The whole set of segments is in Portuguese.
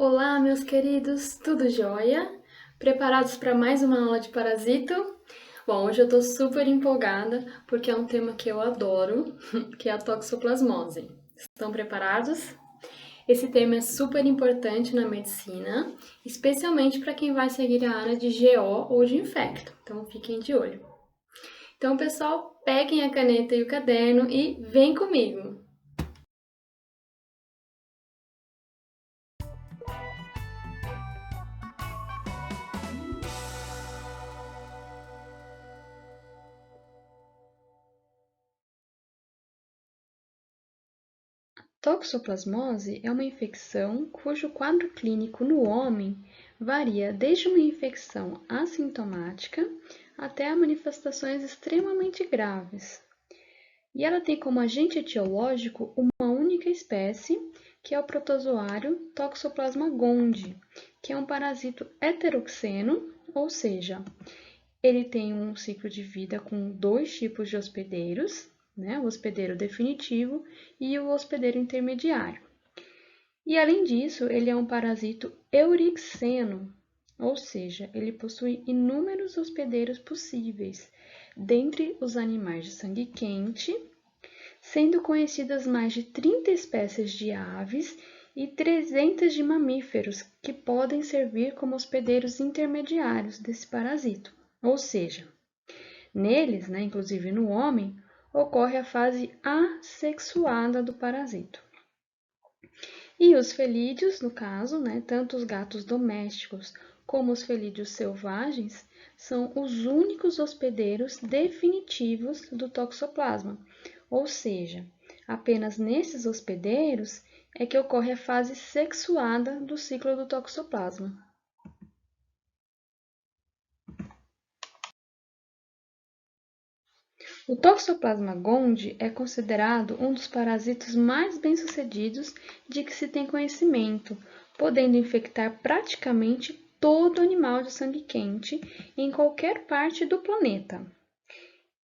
Olá, meus queridos, tudo jóia? Preparados para mais uma aula de parasito? Bom, hoje eu estou super empolgada porque é um tema que eu adoro, que é a toxoplasmose. Estão preparados? Esse tema é super importante na medicina, especialmente para quem vai seguir a área de GO ou de infecto, então fiquem de olho. Então, pessoal, peguem a caneta e o caderno e vem comigo! Toxoplasmose é uma infecção cujo quadro clínico no homem varia desde uma infecção assintomática até a manifestações extremamente graves. E ela tem como agente etiológico uma única espécie, que é o protozoário Toxoplasma gondii, que é um parasito heteroxeno, ou seja, ele tem um ciclo de vida com dois tipos de hospedeiros, né? O hospedeiro definitivo e o hospedeiro intermediário. E além disso, ele é um parasito eurixeno, ou seja, ele possui inúmeros hospedeiros possíveis, dentre os animais de sangue quente, sendo conhecidas mais de 30 espécies de aves e 300 de mamíferos que podem servir como hospedeiros intermediários desse parasito. Ou seja, neles, né, inclusive no homem, ocorre a fase assexuada do parasito. E os felídeos, no caso, né, tanto os gatos domésticos como os felídeos selvagens, são os únicos hospedeiros definitivos do toxoplasma, ou seja, apenas nesses hospedeiros é que ocorre a fase sexuada do ciclo do toxoplasma. O Toxoplasma gondii é considerado um dos parasitos mais bem-sucedidos de que se tem conhecimento, podendo infectar praticamente todo animal de sangue quente em qualquer parte do planeta.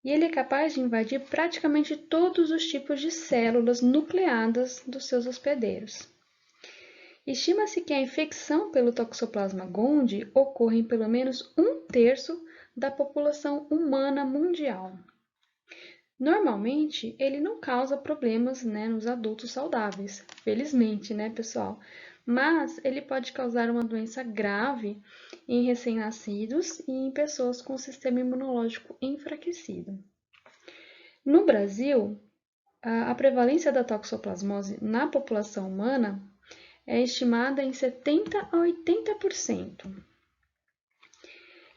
E ele é capaz de invadir praticamente todos os tipos de células nucleadas dos seus hospedeiros. Estima-se que a infecção pelo Toxoplasma gondii ocorre em pelo menos 1/3 da população humana mundial. Normalmente, ele não causa problemas, né, nos adultos saudáveis, felizmente, né, pessoal? Mas ele pode causar uma doença grave em recém-nascidos e em pessoas com sistema imunológico enfraquecido. No Brasil, a prevalência da toxoplasmose na população humana é estimada em 70 a 80%.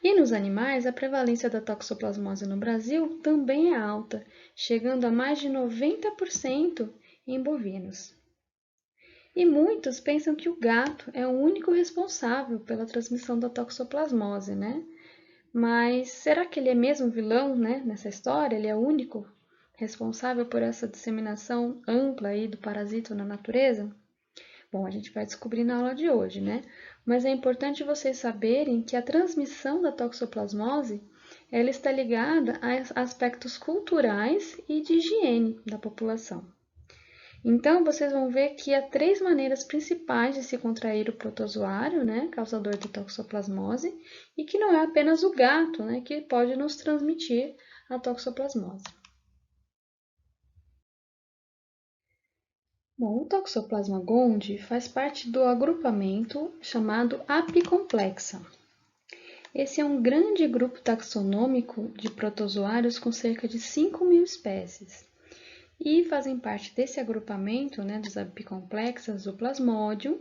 E nos animais, a prevalência da toxoplasmose no Brasil também é alta, chegando a mais de 90% em bovinos. E muitos pensam que o gato é o único responsável pela transmissão da toxoplasmose, né? Mas será que ele é mesmo vilão, né, nessa história? Ele é o único responsável por essa disseminação ampla aí do parasito na natureza? Bom, a gente vai descobrir na aula de hoje, né? Mas é importante vocês saberem que a transmissão da toxoplasmose, ela está ligada a aspectos culturais e de higiene da população. Então, vocês vão ver que há 3 maneiras principais de se contrair o protozoário, né, causador da toxoplasmose, e que não é apenas o gato, né, que pode nos transmitir a toxoplasmose. Bom, o Toxoplasma gondii faz parte do agrupamento chamado Apicomplexa. Esse é um grande grupo taxonômico de protozoários com cerca de 5.000 espécies. E fazem parte desse agrupamento, né, dos apicomplexas, o Plasmodium,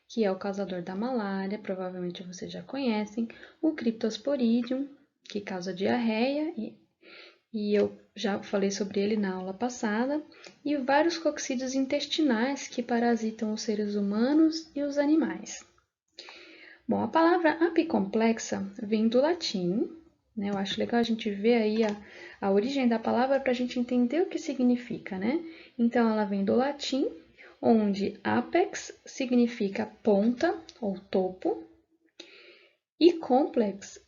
que é o causador da malária, provavelmente vocês já conhecem, o Cryptosporidium, que causa diarreia, e eu já falei sobre ele na aula passada, e vários coccídeos intestinais que parasitam os seres humanos e os animais. Bom, a palavra apicomplexa vem do latim, né? Eu acho legal a gente ver aí a origem da palavra para a gente entender o que significa, né? Então, ela vem do latim, onde apex significa ponta ou topo, e complex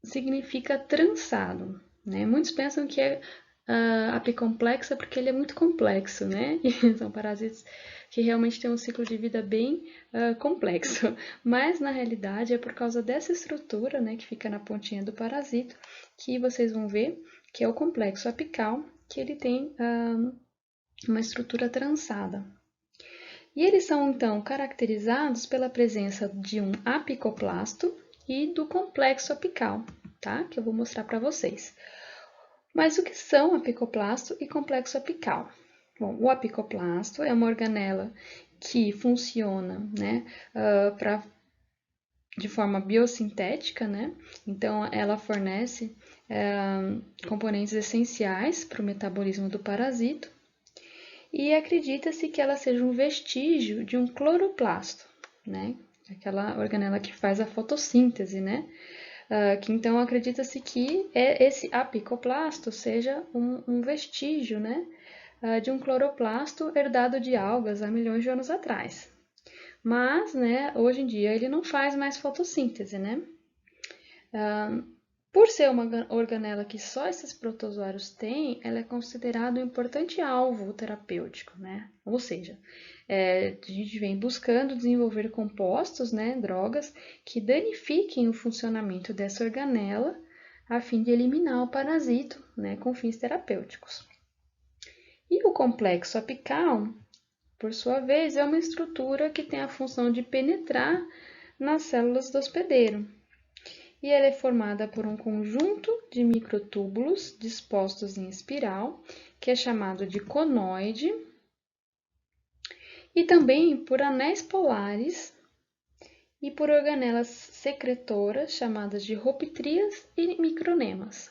significa trançado, né? Muitos pensam que apicomplexa porque ele é muito complexo, né? E são parasitas que realmente têm um ciclo de vida bem complexo. Mas, na realidade, é por causa dessa estrutura, né, que fica na pontinha do parasito, que vocês vão ver que é o complexo apical, que ele tem uma estrutura trançada. E eles são, então, caracterizados pela presença de um apicoplasto e do complexo apical, tá? Que eu vou mostrar para vocês. Mas o que são apicoplasto e complexo apical? Bom, o apicoplasto é uma organela que funciona, né, de forma biosintética, né? Então, ela fornece componentes essenciais para o metabolismo do parasito e acredita-se que ela seja um vestígio de um cloroplasto, né? Aquela organela que faz a fotossíntese, né? Que então acredita-se que esse apicoplasto seja um vestígio, né? De um cloroplasto herdado de algas há milhões de anos atrás. Mas, né, hoje em dia ele não faz mais fotossíntese, né? Por ser uma organela que só esses protozoários têm, ela é considerada um importante alvo terapêutico, né? Ou seja, a gente vem buscando desenvolver compostos, né, drogas, que danifiquem o funcionamento dessa organela a fim de eliminar o parasito, né, com fins terapêuticos. E o complexo apical, por sua vez, é uma estrutura que tem a função de penetrar nas células do hospedeiro. E ela é formada por um conjunto de microtúbulos dispostos em espiral, que é chamado de conoide, e também por anéis polares e por organelas secretoras chamadas de rhoptrias e micronemas.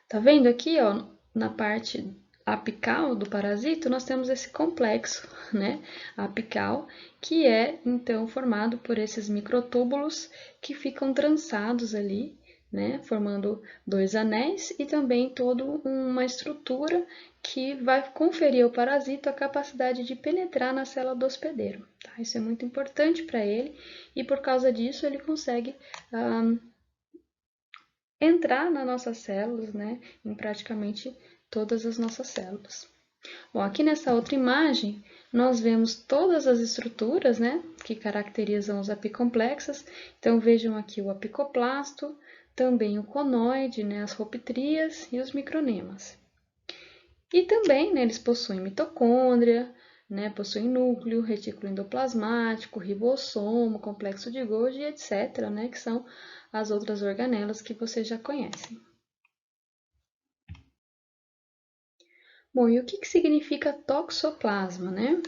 Tá vendo aqui, ó, na parte apical do parasito, nós temos esse complexo, né, apical, que é então formado por esses microtúbulos que ficam trançados ali, né, formando dois anéis e também toda uma estrutura que vai conferir ao parasito a capacidade de penetrar na célula do hospedeiro. Tá? Isso é muito importante para ele e por causa disso ele consegue entrar nas nossas células, né, em praticamente todas as nossas células. Bom, aqui nessa outra imagem, nós vemos todas as estruturas, né, que caracterizam os apicomplexos. Então, vejam aqui o apicoplasto, também o conoide, né, as rhoptrias e os micronemas. E também, né, eles possuem mitocôndria, né, possuem núcleo, retículo endoplasmático, ribossomo, complexo de Golgi, etc., né, que são as outras organelas que vocês já conhecem. Bom, e o que significa toxoplasma, né?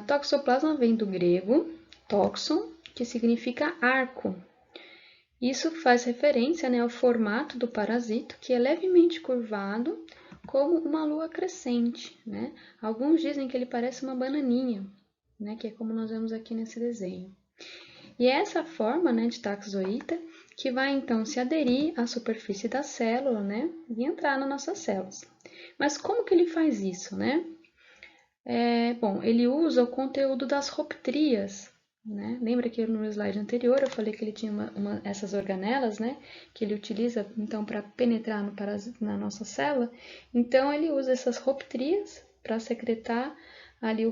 Toxoplasma vem do grego toxon, que significa arco. Isso faz referência, né, ao formato do parasito, que é levemente curvado, como uma lua crescente, né? Alguns dizem que ele parece uma bananinha, né, que é como nós vemos aqui nesse desenho. E é essa forma, né, de taxoíta que vai então se aderir à superfície da célula, né, e entrar nas nossas células. Mas como que ele faz isso, né? Bom, ele usa o conteúdo das rhoptrias, né? Lembra que no slide anterior eu falei que ele tinha essas organelas, né? Que ele utiliza então para penetrar na nossa célula. Então ele usa essas rhoptrias para secretar ali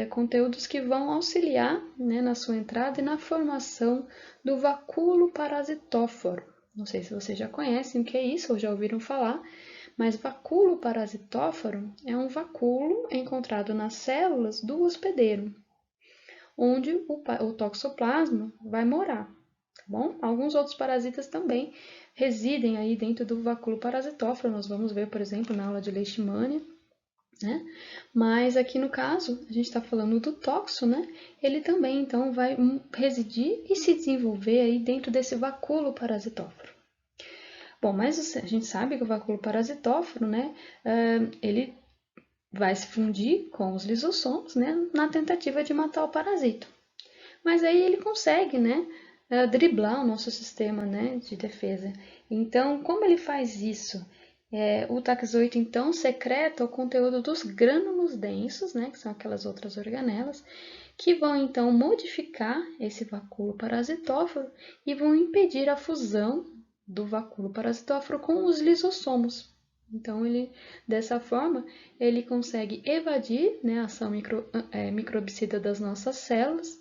conteúdos que vão auxiliar, né, na sua entrada e na formação do vacúolo parasitóforo. Não sei se vocês já conhecem o que é isso ou já ouviram falar, mas vacúolo parasitóforo é um vacúolo encontrado nas células do hospedeiro, onde o toxoplasma vai morar, tá bom? Alguns outros parasitas também residem aí dentro do vacúolo parasitóforo, nós vamos ver, por exemplo, na aula de leishmania, né? Mas aqui no caso, a gente está falando do toxo, né? Ele também, então, vai residir e se desenvolver aí dentro desse vacúolo parasitóforo. Bom, mas a gente sabe que o vacúolo parasitóforo, né, ele vai se fundir com os lisossomos, né, na tentativa de matar o parasito. Mas aí ele consegue, né, driblar o nosso sistema, né, de defesa. Então, como ele faz isso? O taxoito, então, secreta o conteúdo dos grânulos densos, né, que são aquelas outras organelas, que vão, então, modificar esse vacúolo parasitóforo e vão impedir a fusão, do vacúolo parasitóforo com os lisossomos. Então, dessa forma, ele consegue evadir, né, a ação microbicida das nossas células,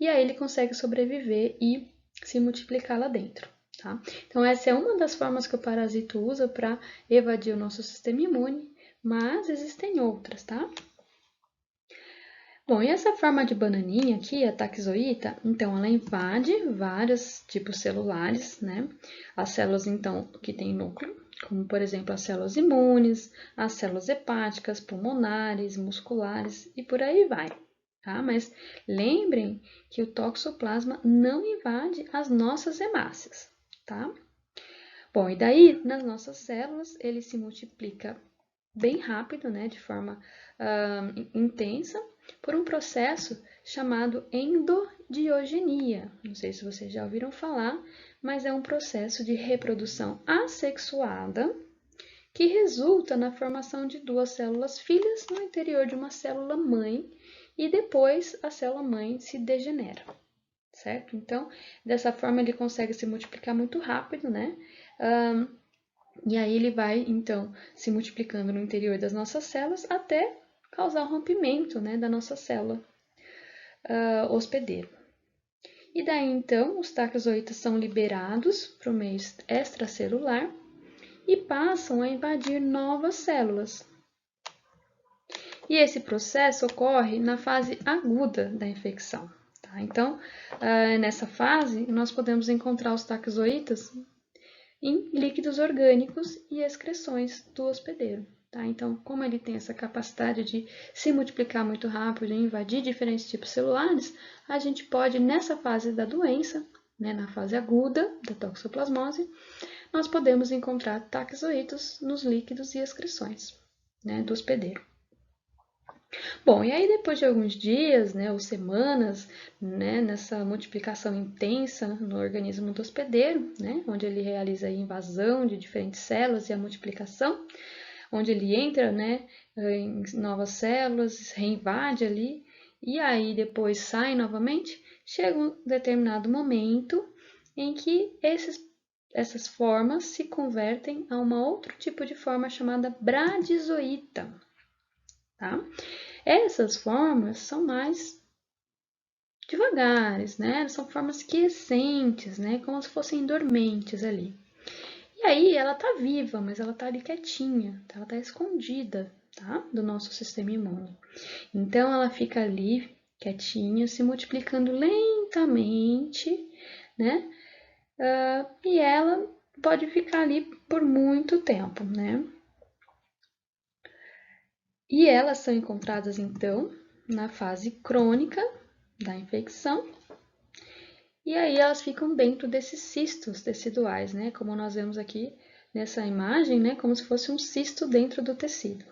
e aí ele consegue sobreviver e se multiplicar lá dentro. Tá? Então, essa é uma das formas que o parasito usa para evadir o nosso sistema imune, mas existem outras, tá? Bom, e essa forma de bananinha aqui, a taxoíta, então ela invade vários tipos celulares, né? As células, então, que têm núcleo, como, por exemplo, as células imunes, as células hepáticas, pulmonares, musculares e por aí vai, tá? Mas lembrem que o toxoplasma não invade as nossas hemácias, tá? Bom, e daí, nas nossas células, ele se multiplica bem rápido, né, de forma intensa, por um processo chamado endodiogenia. Não sei se vocês já ouviram falar, mas é um processo de reprodução assexuada que resulta na formação de duas células filhas no interior de uma célula mãe e depois a célula mãe se degenera, certo? Então, dessa forma ele consegue se multiplicar muito rápido, né? E aí ele vai, então, se multiplicando no interior das nossas células até causar o rompimento, né, da nossa célula hospedeiro. E daí, então, os taxoítas são liberados para o meio extracelular e passam a invadir novas células. E esse processo ocorre na fase aguda da infecção. Tá? Então, nessa fase, nós podemos encontrar os taxoítas em líquidos orgânicos e excreções do hospedeiro. Tá? Então, como ele tem essa capacidade de se multiplicar muito rápido e invadir diferentes tipos celulares, a gente pode, nessa fase da doença, né, na fase aguda da toxoplasmose, nós podemos encontrar taxoítos nos líquidos e excreções, né, do hospedeiro. Bom, e aí depois de alguns dias, né, ou semanas, né, nessa multiplicação intensa no organismo do hospedeiro, né, onde ele realiza a invasão de diferentes células e a multiplicação, onde ele entra, né, em novas células, reinvade ali, e aí depois sai novamente, chega um determinado momento em que essas formas se convertem a um outro tipo de forma chamada bradizoíta, tá? Essas formas são mais devagares, né? São formas quiescentes, né? Como se fossem dormentes ali. E aí ela tá viva, mas ela tá ali quietinha, tá? Ela tá escondida, tá? Do nosso sistema imune. Então ela fica ali quietinha, se multiplicando lentamente, né? E ela pode ficar ali por muito tempo, né? E elas são encontradas, então, na fase crônica da infecção. E aí elas ficam dentro desses cistos teciduais, né? Como nós vemos aqui nessa imagem, né? Como se fosse um cisto dentro do tecido,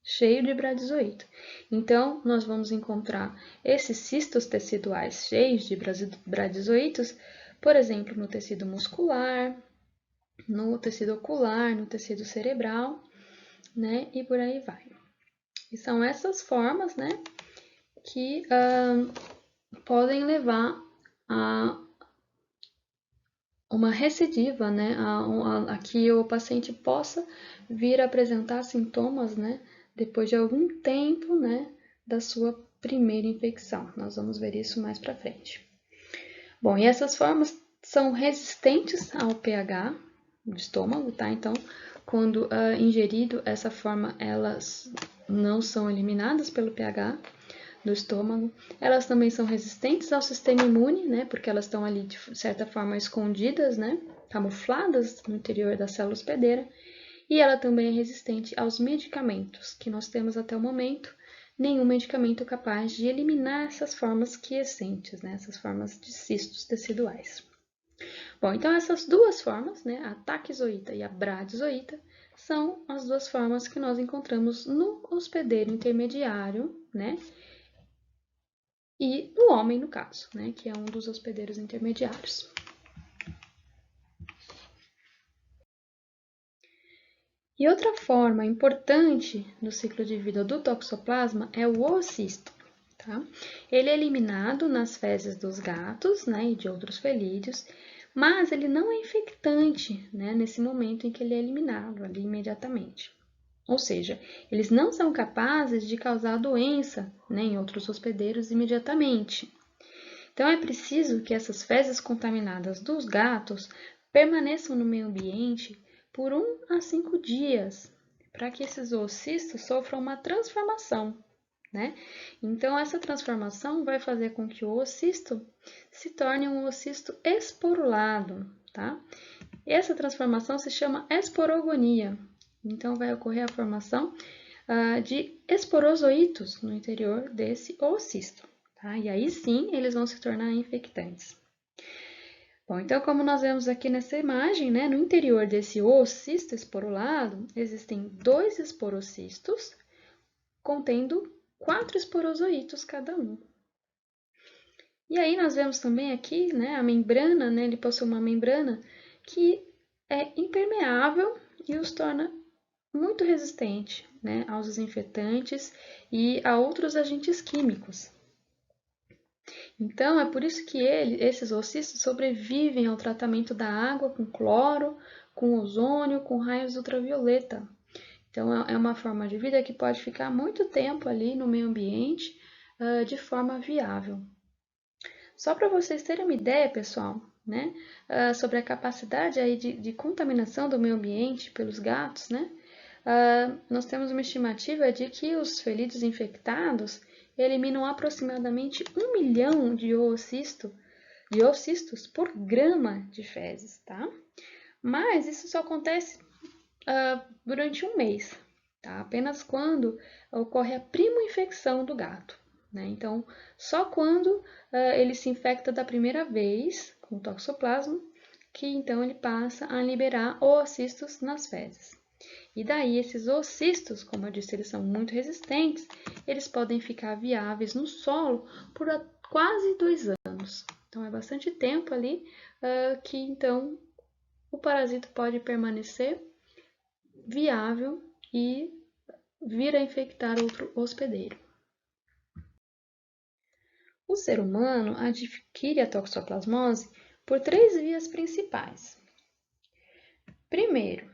cheio de bradizoíto. Então, nós vamos encontrar esses cistos teciduais cheios de bradizoítos, por exemplo, no tecido muscular, no tecido ocular, no tecido cerebral, né? E por aí vai. E são essas formas, né, que podem levar a uma recidiva, né, a que o paciente possa vir a apresentar sintomas, né, depois de algum tempo, né, da sua primeira infecção. Nós vamos ver isso mais para frente. Bom, e essas formas são resistentes ao pH do estômago, tá? Então, quando ingerido, essa forma, elas não são eliminadas pelo pH do estômago. Elas também são resistentes ao sistema imune, né? Porque elas estão ali, de certa forma, escondidas, né? Camufladas no interior da célula hospedeira. E ela também é resistente aos medicamentos que nós temos até o momento. Nenhum medicamento capaz de eliminar essas formas quiescentes, né? Essas formas de cistos teciduais. Bom, então essas duas formas, né? A taxoíta e a bradizoíta, são as duas formas que nós encontramos no hospedeiro intermediário, né? E no homem, no caso, né? Que é um dos hospedeiros intermediários. E outra forma importante do ciclo de vida do toxoplasma é o oocisto. Tá? Ele é eliminado nas fezes dos gatos, né, e de outros felídeos, mas ele não é infectante, né, nesse momento em que ele é eliminado ali imediatamente. Ou seja, eles não são capazes de causar doença, né, em outros hospedeiros imediatamente. Então, é preciso que essas fezes contaminadas dos gatos permaneçam no meio ambiente por 1 a 5 dias, para que esses oocistos sofram uma transformação, né? Então, essa transformação vai fazer com que o oocisto se torne um oocisto esporulado, tá? Essa transformação se chama esporogonia. Então, vai ocorrer a formação de esporozoítos no interior desse oocisto. Tá? E aí sim, eles vão se tornar infectantes. Bom, então, como nós vemos aqui nessa imagem, né, no interior desse oocisto esporulado, existem 2 esporocistos contendo 4 esporozoítos cada um. E aí nós vemos também aqui, né, a membrana, né, ele possui uma membrana que é impermeável e os torna muito resistente, né, aos desinfetantes e a outros agentes químicos. Então, é por isso que esses oocistos sobrevivem ao tratamento da água com cloro, com ozônio, com raios ultravioleta. Então, é uma forma de vida que pode ficar muito tempo ali no meio ambiente de forma viável. Só para vocês terem uma ideia, pessoal, né, sobre a capacidade aí de contaminação do meio ambiente pelos gatos, né, nós temos uma estimativa de que os felídeos infectados eliminam aproximadamente 1 milhão de oocistos por grama de fezes, tá? Mas isso só acontece durante um mês, tá? Apenas quando ocorre a primo-infecção do gato, né? Então, só quando ele se infecta da primeira vez com o toxoplasma, que então ele passa a liberar oocistos nas fezes. E daí, esses oocistos, como eu disse, eles são muito resistentes, eles podem ficar viáveis no solo por quase 2 anos. Então, é bastante tempo ali que, então, o parasito pode permanecer viável e vir a infectar outro hospedeiro. O ser humano adquire a toxoplasmose por 3 vias principais. Primeiro,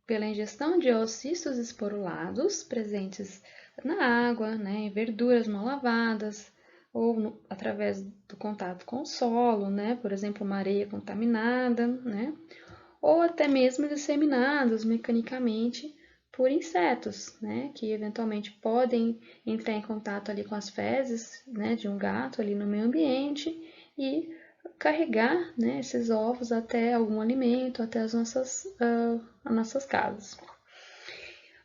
pela ingestão de oocistos esporulados presentes na água, né, em verduras mal lavadas, ou através do contato com o solo, né, por exemplo, uma areia contaminada, né, ou até mesmo disseminados mecanicamente por insetos, né, que eventualmente podem entrar em contato ali com as fezes, né, de um gato ali no meio ambiente e carregar, né, esses ovos até algum alimento, até as nossas casas.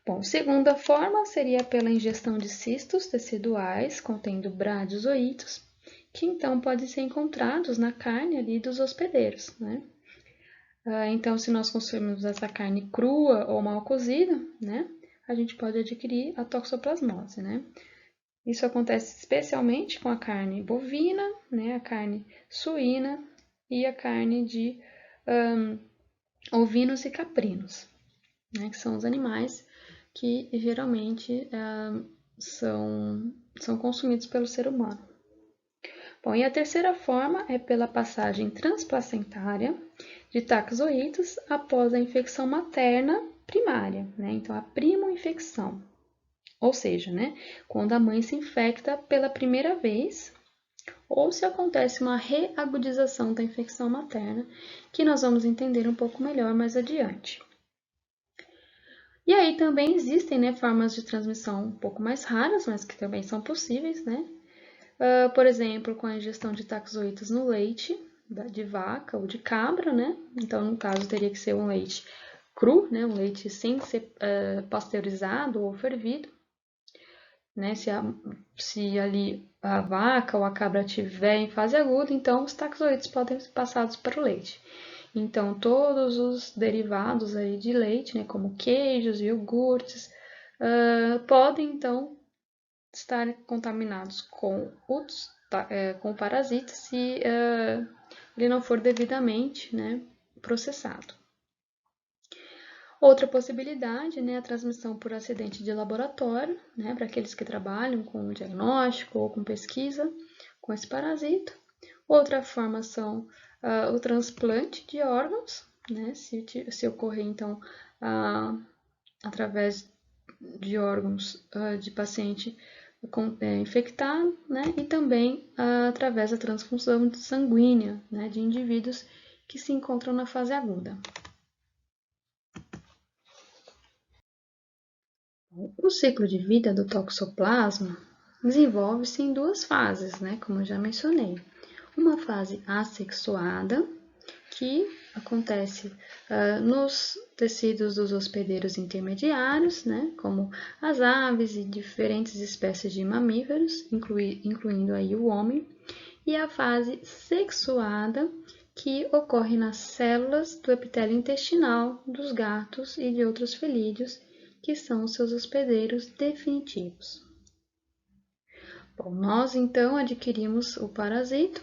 Bom, segunda forma seria pela ingestão de cistos teciduais contendo bradiozoítos, que então podem ser encontrados na carne ali dos hospedeiros, né? Então, se nós consumirmos essa carne crua ou mal cozida, né, a gente pode adquirir a toxoplasmose, né? Isso acontece especialmente com a carne bovina, né, a carne suína e a carne de ovinos e caprinos, né, que são os animais que geralmente são consumidos pelo ser humano. Bom, e a terceira forma é pela passagem transplacentária de taxoítos após a infecção materna primária, né? Então, a primo-infecção. Ou seja, né, quando a mãe se infecta pela primeira vez, ou se acontece uma reagudização da infecção materna, que nós vamos entender um pouco melhor mais adiante. E aí também existem, né, formas de transmissão um pouco mais raras, mas que também são possíveis, né? Por exemplo, com a ingestão de taxoítos no leite de vaca ou de cabra, né? Então, no caso, teria que ser um leite cru, né? Um leite sem ser pasteurizado ou fervido, né? Se ali a vaca ou a cabra tiver em fase aguda, então os taxoítos podem ser passados para o leite. Então, todos os derivados aí de leite, né? Como queijos, iogurtes, podem, então, estar contaminados com parasitas se ele não for devidamente, né, processado. Outra possibilidade, né, a transmissão por acidente de laboratório, né, para aqueles que trabalham com diagnóstico ou com pesquisa com esse parasita, Outra forma são o transplante de órgãos, né? Se ocorrer, então, através de órgãos de paciente infectado, né? E também através da transfusão sanguínea, né? De indivíduos que se encontram na fase aguda. O ciclo de vida do toxoplasma desenvolve-se em duas fases, né? Como eu já mencionei. Uma fase assexuada, que acontece nos tecidos dos hospedeiros intermediários, né, como as aves e diferentes espécies de mamíferos, incluindo aí o homem, e a fase sexuada, que ocorre nas células do epitélio intestinal dos gatos e de outros felídeos, que são os seus hospedeiros definitivos. Bom, nós então adquirimos o parasito,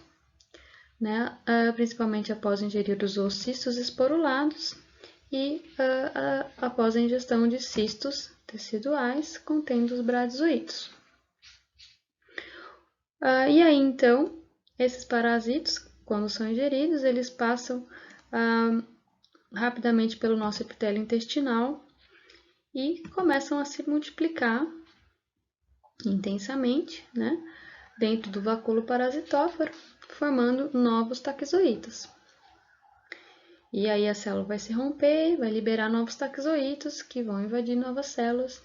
né, principalmente após ingerir os oocistos esporulados e após a ingestão de cistos teciduais contendo os bradizoítos. E aí, então, esses parasitos, quando são ingeridos, eles passam rapidamente pelo nosso epitélio intestinal e começam a se multiplicar intensamente, né, dentro do vacúolo parasitófero, formando novos taquizoítos. E aí a célula vai se romper, vai liberar novos taquizoítos que vão invadir novas células.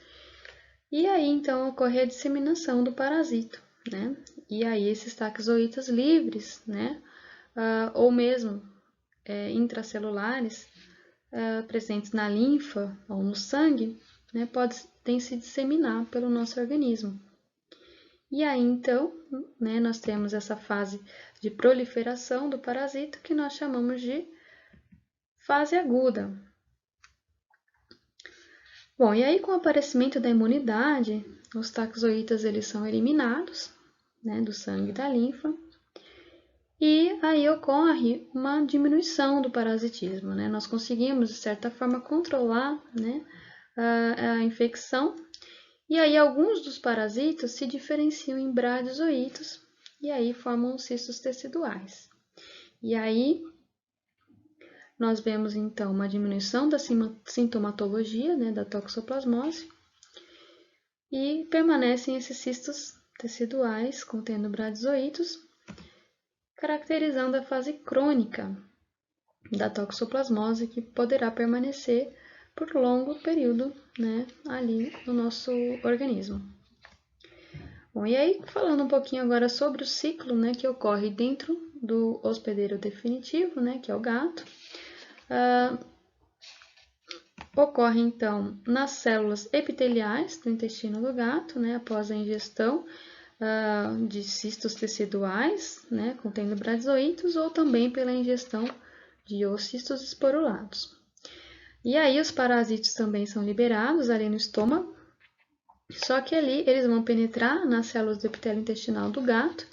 E aí então ocorre a disseminação do parasito, né? E aí esses taquizoítos livres, né? Ou mesmo intracelulares, presentes na linfa ou no sangue, né? Podem se disseminar pelo nosso organismo. E aí então, né, nós temos essa fase de proliferação do parasito que nós chamamos de fase aguda. Bom, e aí com o aparecimento da imunidade, os taxoítas eles são eliminados, né, do sangue e da linfa, e aí ocorre uma diminuição do parasitismo, né? Nós conseguimos, de certa forma, controlar, né, a infecção, e aí alguns dos parasitos se diferenciam em bradizoítos, e aí formam os cistos teciduais. E aí nós vemos, então, uma diminuição da sintomatologia, né, da toxoplasmose, e permanecem esses cistos teciduais contendo bradizoítos, caracterizando a fase crônica da toxoplasmose, que poderá permanecer por longo período, né, ali no nosso organismo. Bom, e aí, falando um pouquinho agora sobre o ciclo, né, que ocorre dentro do hospedeiro definitivo, né, que é o gato, ocorre então nas células epiteliais do intestino do gato, né, após a ingestão de cistos teciduais, né, contendo bradizoítos, ou também pela ingestão de oocistos esporulados. E aí os parasitos também são liberados ali no estômago, só que ali eles vão penetrar nas células do epitélio intestinal do gato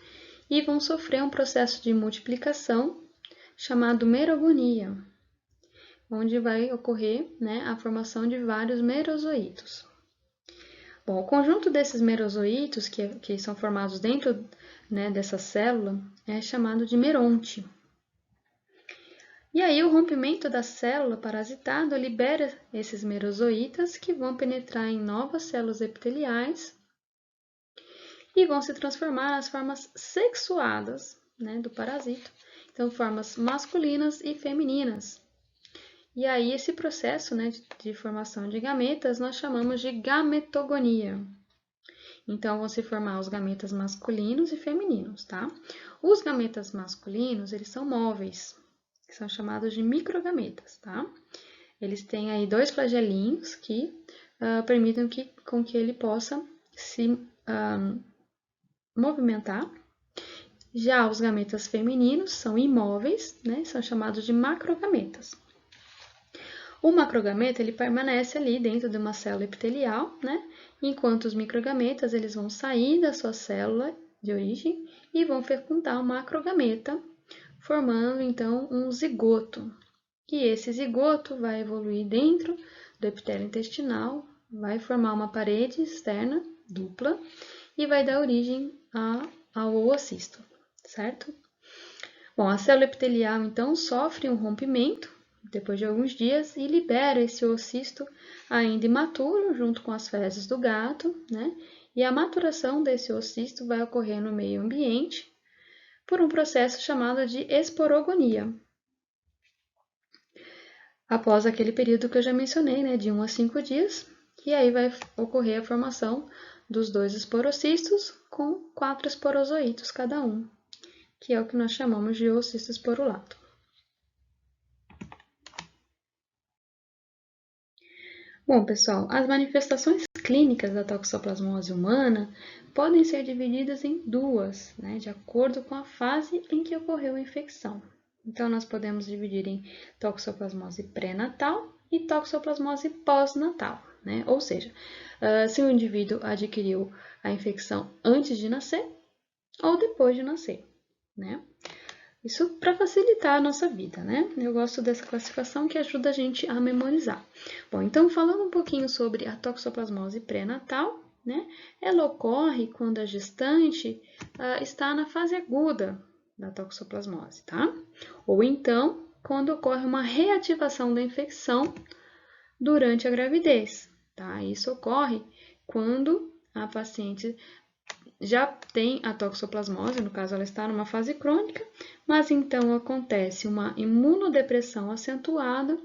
e vão sofrer um processo de multiplicação chamado merogonia, onde vai ocorrer, né, a formação de vários merozoítos. Bom, o conjunto desses merozoítos, que são formados dentro, né, dessa célula, é chamado de meronte. E aí o rompimento da célula parasitada libera esses merozoítas que vão penetrar em novas células epiteliais e vão se transformar nas formas sexuadas, né, do parasito. Então, formas masculinas e femininas. E aí esse processo, né, de formação de gametas nós chamamos de gametogonia. Então, vão se formar os gametas masculinos e femininos, tá? Os gametas masculinos, eles são móveis, que são chamados de microgametas, tá? Eles têm aí dois flagelinhos que permitem com que ele possa se movimentar. Já os gametas femininos são imóveis, né? São chamados de macrogametas. O macrogameta ele permanece ali dentro de uma célula epitelial, né? Enquanto os microgametas eles vão sair da sua célula de origem e vão fecundar o macrogameta, formando então um zigoto. E esse zigoto vai evoluir dentro do epitélio intestinal, vai formar uma parede externa dupla e vai dar origem ao oocisto, certo? Bom, a célula epitelial, então, sofre um rompimento depois de alguns dias e libera esse oocisto ainda imaturo junto com as fezes do gato, né? E a maturação desse oocisto vai ocorrer no meio ambiente por um processo chamado de esporogonia. Após aquele período que eu já mencionei, né, de 1 a 5 dias, e aí vai ocorrer a formação dos 2 esporocistos com 4 esporozoítos cada um, que é o que nós chamamos de oocisto esporulato. Bom, pessoal, as manifestações clínicas da toxoplasmose humana podem ser divididas em duas, né, de acordo com a fase em que ocorreu a infecção. Então, nós podemos dividir em toxoplasmose pré-natal e toxoplasmose pós-natal, né? Ou seja, se o indivíduo adquiriu a infecção antes de nascer ou depois de nascer, né? Isso para facilitar a nossa vida, né? Eu gosto dessa classificação que ajuda a gente a memorizar. Bom, então falando um pouquinho sobre a toxoplasmose pré-natal, né? Ela ocorre quando a gestante está na fase aguda da toxoplasmose, tá? Ou então, quando ocorre uma reativação da infecção durante a gravidez, tá? Isso ocorre quando a paciente já tem a toxoplasmose, no caso ela está numa fase crônica, mas então acontece uma imunodepressão acentuada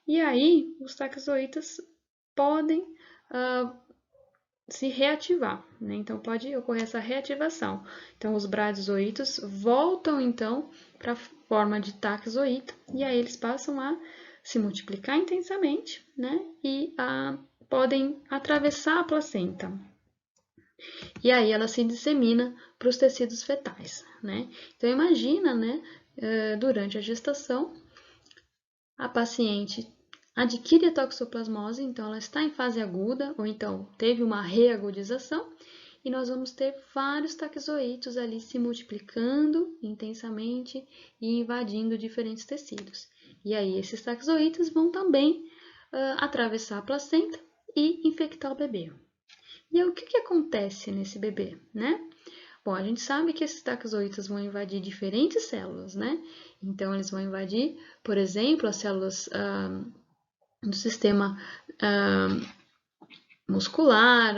e aí os taxoítas podem se reativar, né? Então pode ocorrer essa reativação. Então os bradyzoítos voltam então para a forma de taxoíta e aí eles passam a se multiplicar intensamente, né? E podem atravessar a placenta. E aí ela se dissemina para os tecidos fetais, né? Então imagina, né, durante a gestação, a paciente adquire a toxoplasmose, então ela está em fase aguda, ou então teve uma reagudização, e nós vamos ter vários taxoítos ali se multiplicando intensamente e invadindo diferentes tecidos. E aí esses taxoítos vão também atravessar a placenta e infectar o bebê. E aí, o que acontece nesse bebê, né? Bom, a gente sabe que esses taxoítas vão invadir diferentes células, né? Então, eles vão invadir, por exemplo, as células do sistema muscular,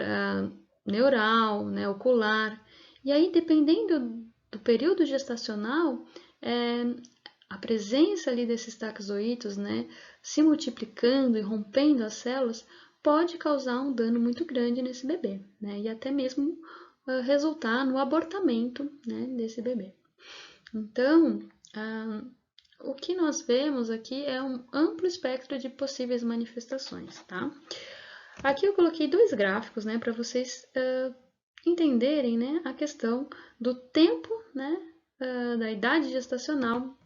neural, né, ocular. E aí, dependendo do período gestacional, a presença ali desses taxoítos, né, se multiplicando e rompendo as células, pode causar um dano muito grande nesse bebê, né, e até mesmo resultar no abortamento, né, desse bebê. Então, o que nós vemos aqui é um amplo espectro de possíveis manifestações, tá? Aqui eu coloquei 2 gráficos, né, para vocês entenderem, né, a questão do tempo, né, da idade gestacional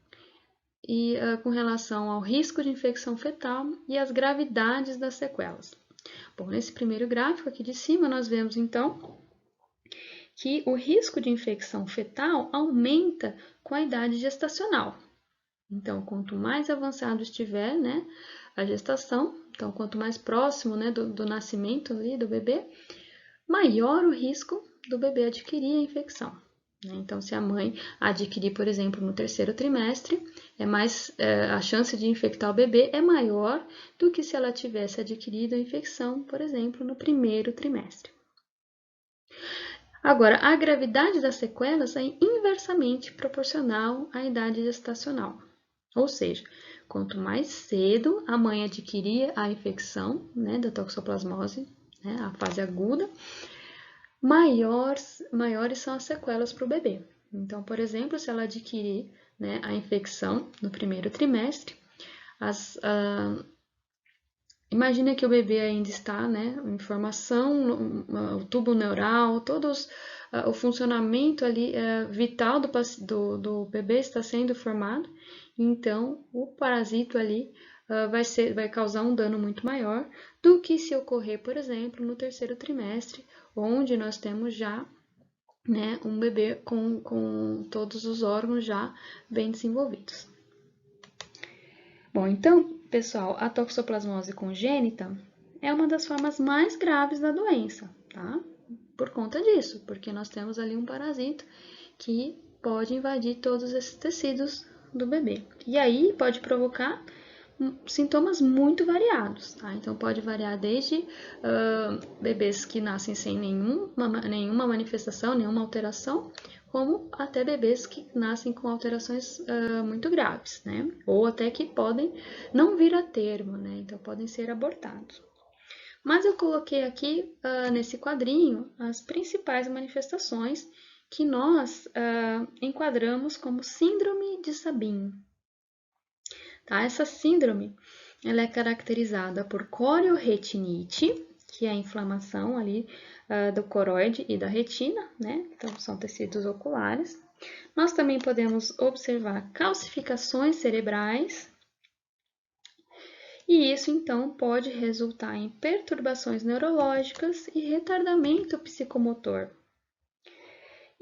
e com relação ao risco de infecção fetal e as gravidades das sequelas. Bom, nesse primeiro gráfico aqui de cima, nós vemos então que o risco de infecção fetal aumenta com a idade gestacional. Então, quanto mais avançado estiver, né, a gestação, então quanto mais próximo, né, do nascimento ali do bebê, maior o risco do bebê adquirir a infecção. Então, se a mãe adquirir, por exemplo, no 3º trimestre, a chance de infectar o bebê é maior do que se ela tivesse adquirido a infecção, por exemplo, no 1º trimestre. Agora, a gravidade das sequelas é inversamente proporcional à idade gestacional. Ou seja, quanto mais cedo a mãe adquirir a infecção, né, da toxoplasmose, né, a fase aguda, maiores são as sequelas para o bebê. Então, por exemplo, se ela adquirir, né, a infecção no 1º trimestre, imagina que o bebê ainda está, né, em formação, o tubo neural, o funcionamento ali vital do bebê está sendo formado, então o parasito ali vai causar um dano muito maior do que se ocorrer, por exemplo, no 3º trimestre, onde nós temos já, né, um bebê com todos os órgãos já bem desenvolvidos. Bom, então, pessoal, a toxoplasmose congênita é uma das formas mais graves da doença, tá? Por conta disso, porque nós temos ali um parasito que pode invadir todos esses tecidos do bebê. E aí pode provocar sintomas muito variados, tá? Então pode variar desde bebês que nascem sem nenhuma manifestação, nenhuma alteração, como até bebês que nascem com alterações muito graves, né? Ou até que podem não vir a termo, né? Então podem ser abortados. Mas eu coloquei aqui nesse quadrinho as principais manifestações que nós enquadramos como síndrome de Sabin. Tá? Essa síndrome ela é caracterizada por corioretinite, que é a inflamação ali do coroide e da retina, né? Então, são tecidos oculares. Nós também podemos observar calcificações cerebrais, e isso, então, pode resultar em perturbações neurológicas e retardamento psicomotor.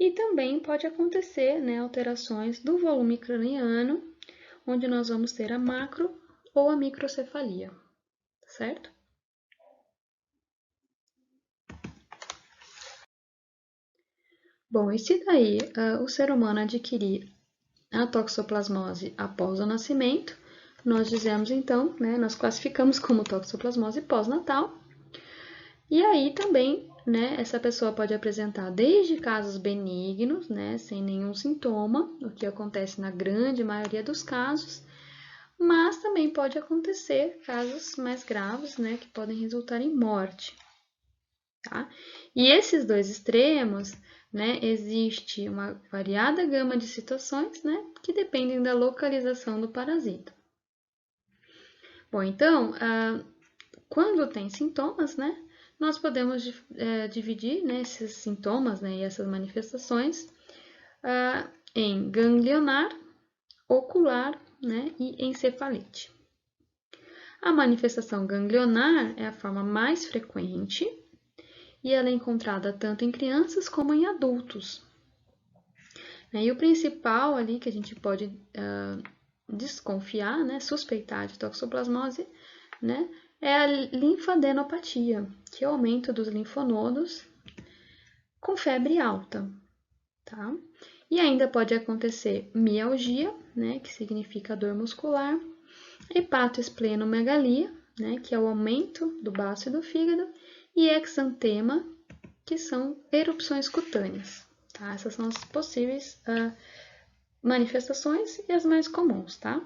E também pode acontecer, né, alterações do volume craniano, onde nós vamos ter a macro ou a microcefalia, certo? Bom, e se daí o ser humano adquirir a toxoplasmose após o nascimento, nós dizemos então, né, nós classificamos como toxoplasmose pós-natal. E aí também, né, essa pessoa pode apresentar desde casos benignos, né, sem nenhum sintoma, o que acontece na grande maioria dos casos, mas também pode acontecer casos mais graves, né, que podem resultar em morte. Tá? E esses dois extremos, né, existe uma variada gama de situações, né, que dependem da localização do parasita. Bom, então, quando tem sintomas, né, nós podemos dividir, né, esses sintomas, né, e essas manifestações em ganglionar, ocular, né, e encefalite. A manifestação ganglionar é a forma mais frequente e ela é encontrada tanto em crianças como em adultos. E o principal ali que a gente pode desconfiar, né, suspeitar de toxoplasmose, né, é a linfadenopatia, que é o aumento dos linfonodos com febre alta, tá? E ainda pode acontecer mialgia, né, que significa dor muscular, hepatoesplenomegalia, né, que é o aumento do baço e do fígado, e exantema, que são erupções cutâneas. Tá? Essas são as possíveis manifestações e as mais comuns, tá?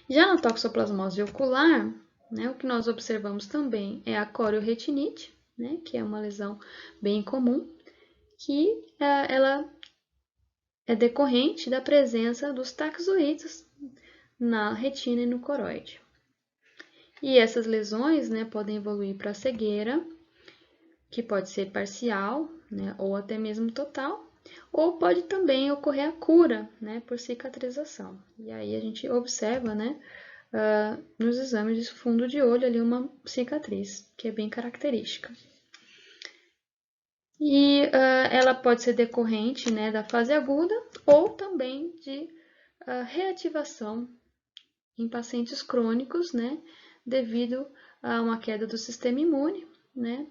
Já na toxoplasmose ocular, né, o que nós observamos também é a corioretinite, né, que é uma lesão bem comum, que ela é decorrente da presença dos taxoídeos na retina e no coroide. E essas lesões, né, podem evoluir para cegueira, que pode ser parcial, né, ou até mesmo total, ou pode também ocorrer a cura, né, por cicatrização. E aí a gente observa, né, nos exames de fundo de olho ali uma cicatriz, que é bem característica. E ela pode ser decorrente, né, da fase aguda ou também de reativação em pacientes crônicos, né, devido a uma queda do sistema imune, né,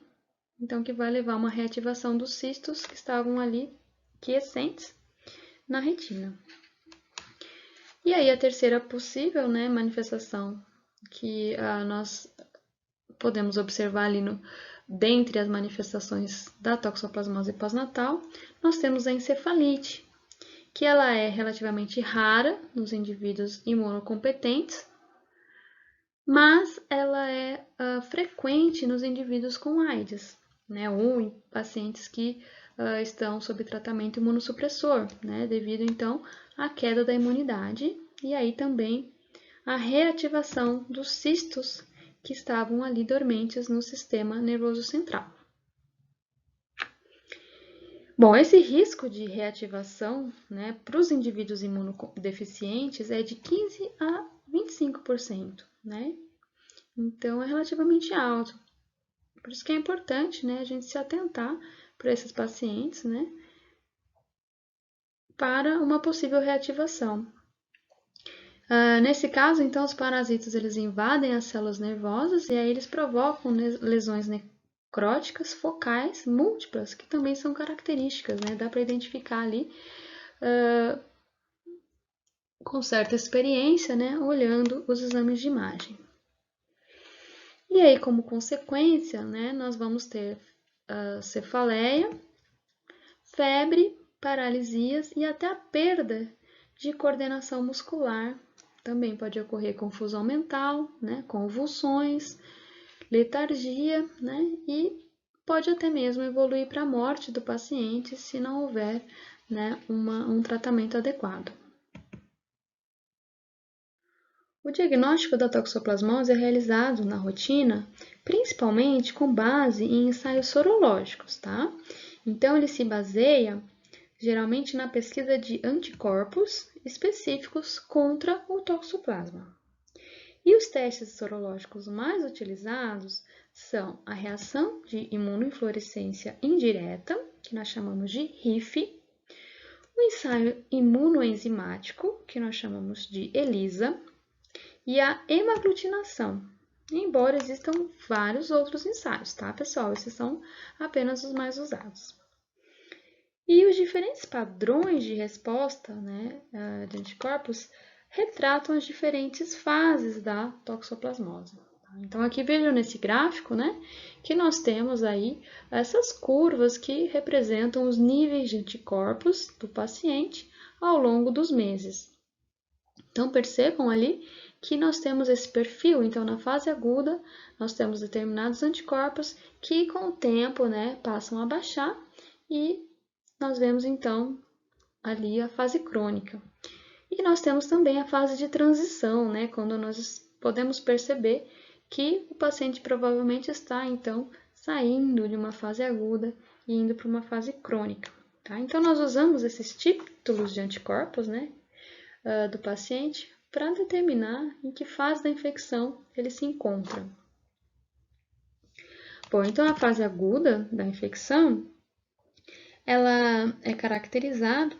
então que vai levar a uma reativação dos cistos que estavam ali quiescentes na retina. E aí a terceira possível, né, manifestação que nós podemos observar ali dentre as manifestações da toxoplasmose pós-natal, nós temos a encefalite, que ela é relativamente rara nos indivíduos imunocompetentes, mas ela é frequente nos indivíduos com AIDS, né, ou em pacientes que estão sob tratamento imunossupressor, né, devido então à queda da imunidade e aí também a reativação dos cistos que estavam ali dormentes no sistema nervoso central. Bom, esse risco de reativação, né, para os indivíduos imunodeficientes é de 15 a 25%, né? Então, é relativamente alto. Por isso que é importante, né, a gente se atentar para esses pacientes, né, para uma possível reativação. Nesse caso, então, os parasitas eles invadem as células nervosas e aí eles provocam lesões necróticas focais múltiplas, que também são características, né? Dá para identificar ali com certa experiência, né, olhando os exames de imagem. E aí, como consequência, né, nós vamos ter cefaleia, febre, paralisias e até a perda de coordenação muscular. Também pode ocorrer confusão mental, né, convulsões, letargia, né, e pode até mesmo evoluir para a morte do paciente se não houver, né, um tratamento adequado. O diagnóstico da toxoplasmose é realizado na rotina, principalmente com base em ensaios sorológicos, tá? Então, ele se baseia geralmente na pesquisa de anticorpos específicos contra o toxoplasma. E os testes sorológicos mais utilizados são a reação de imunoinflorescência indireta, que nós chamamos de RIF, o ensaio imunoenzimático, que nós chamamos de ELISA, e a hemaglutinação, embora existam vários outros ensaios, tá, pessoal? Esses são apenas os mais usados. E os diferentes padrões de resposta, né, de anticorpos retratam as diferentes fases da toxoplasmose. Então, aqui vejam nesse gráfico, né, que nós temos aí essas curvas que representam os níveis de anticorpos do paciente ao longo dos meses. Então, percebam ali que nós temos esse perfil. Então, na fase aguda, nós temos determinados anticorpos que, com o tempo, né, passam a baixar e nós vemos, então, ali a fase crônica. E nós temos também a fase de transição, né, quando nós podemos perceber que o paciente provavelmente está, então, saindo de uma fase aguda e indo para uma fase crônica. Tá? Então, nós usamos esses títulos de anticorpos, né, do paciente para determinar em que fase da infecção ele se encontra. Bom, então a fase aguda da infecção, ela é caracterizada